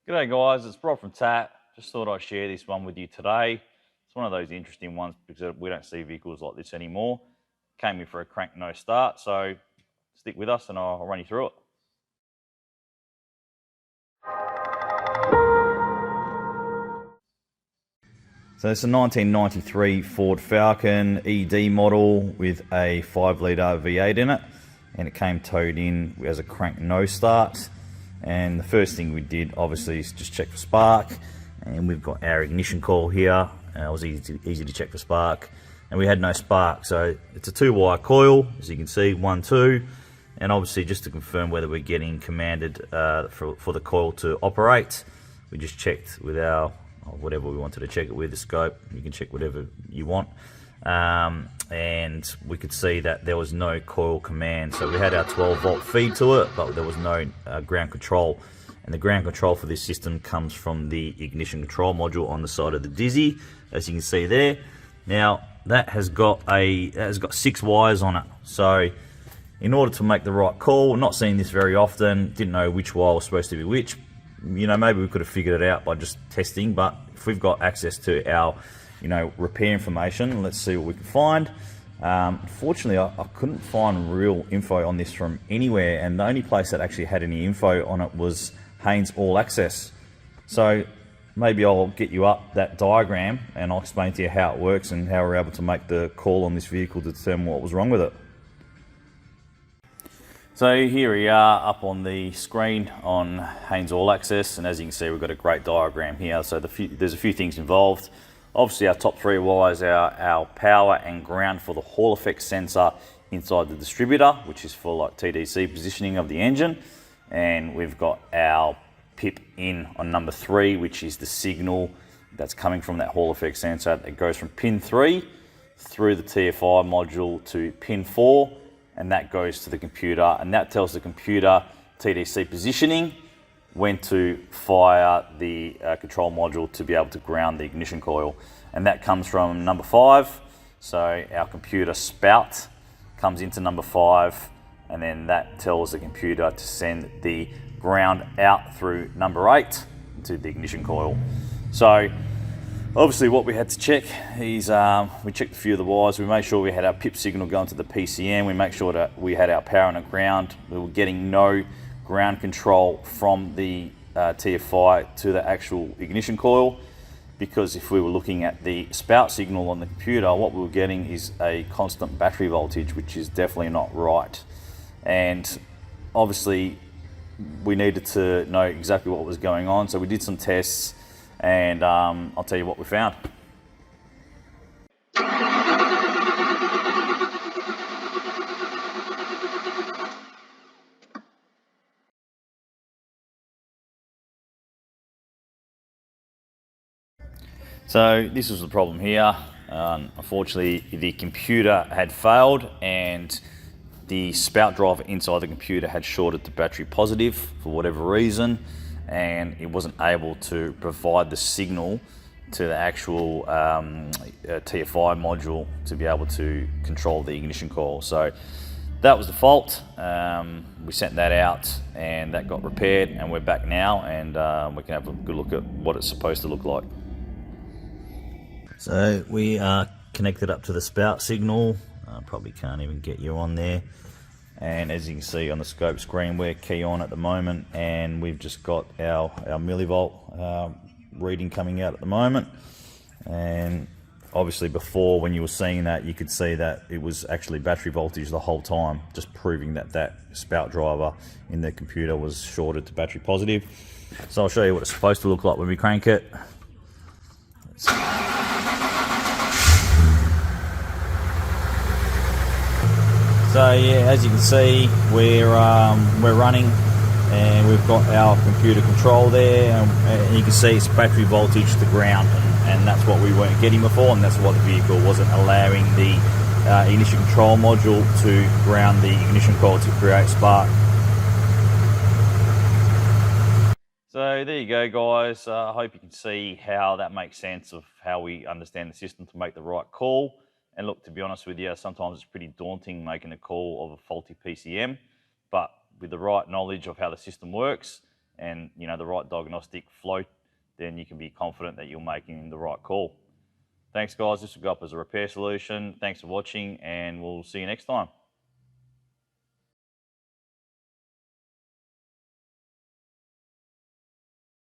G'day guys, it's Rob from TAT. Just thought I'd share this one with you today. It's one of those interesting ones because we don't see vehicles like this anymore. Came in for a crank no start, so stick with us and I'll run you through it. So it's a 1993 Ford Falcon ED model with a 5-litre V8 in it, and it came towed in as a crank no start. And the first thing we did obviously is just check for spark, and we've got our ignition coil here. It was easy to check for spark, and we had no spark. So it's a 2-wire coil, as you can see, 1, 2, and obviously just to confirm whether we're getting commanded for the coil to operate, we just checked with our whatever we wanted to check it with, the scope. You can check whatever you want. And we could see that there was no coil command. So we had our 12-volt feed to it, but there was no ground control. And the ground control for this system comes from the ignition control module on the side of the Dizzy, as you can see there. Now that has got 6 wires on it. So in order to make the right call, not seeing this very often, didn't know which wire was supposed to be which. You know, maybe we could have figured it out by just testing, but if we've got access to our repair information, let's see what we can find. Unfortunately, I couldn't find real info on this from anywhere, and the only place that actually had any info on it was Haynes All Access. So maybe I'll get you up that diagram and I'll explain to you how it works and how we're able to make the call on this vehicle to determine what was wrong with it. So here we are up on the screen on Haynes All Access, and as you can see, we've got a great diagram here. So there's a few things involved. Obviously, our top 3 wires are our power and ground for the Hall effect sensor inside the distributor, which is for like TDC positioning of the engine. And we've got our pip in on number 3, which is the signal that's coming from that Hall effect sensor. It goes from pin 3 through the TFI module to pin 4, and that goes to the computer, and that tells the computer TDC positioning, when to fire the control module to be able to ground the ignition coil. And that comes from number 5. So our computer spout comes into number 5, and then that tells the computer to send the ground out through number 8 to the ignition coil. So obviously what we had to check is we checked a few of the wires. We made sure we had our pip signal going to the PCM. We make sure that we had our power and our ground. We were getting no ground control from the TFI to the actual ignition coil, because if we were looking at the spout signal on the computer, what we were getting is a constant battery voltage, which is definitely not right. And obviously we needed to know exactly what was going on, so we did some tests, and I'll tell you what we found. So this was the problem here. Unfortunately, the computer had failed, and the spout driver inside the computer had shorted to battery positive for whatever reason, and it wasn't able to provide the signal to the actual TFI module to be able to control the ignition coil. So that was the fault. We sent that out, and that got repaired, and we're back now, and we can have a good look at what it's supposed to look like. So we are connected up to the spout signal. Probably can't even get you on there. And as you can see on the scope screen, we're key on at the moment, and we've just got our millivolt reading coming out at the moment. And obviously before, when you were seeing that, you could see that it was actually battery voltage the whole time, just proving that that spout driver in the computer was shorted to battery positive. So I'll show you what it's supposed to look like when we crank it. So yeah, as you can see, we're running, and we've got our computer control there, and you can see it's battery voltage to ground, and that's what we weren't getting before, and that's why the vehicle wasn't allowing the ignition control module to ground the ignition coil to create spark. So there you go, guys. I hope you can see how that makes sense of how we understand the system to make the right call. And look, to be honest with you, sometimes it's pretty daunting making a call of a faulty PCM, but with the right knowledge of how the system works, and the right diagnostic flow, then you can be confident that you're making the right call. Thanks guys, this will go up as a repair solution. Thanks for watching, and we'll see you next time.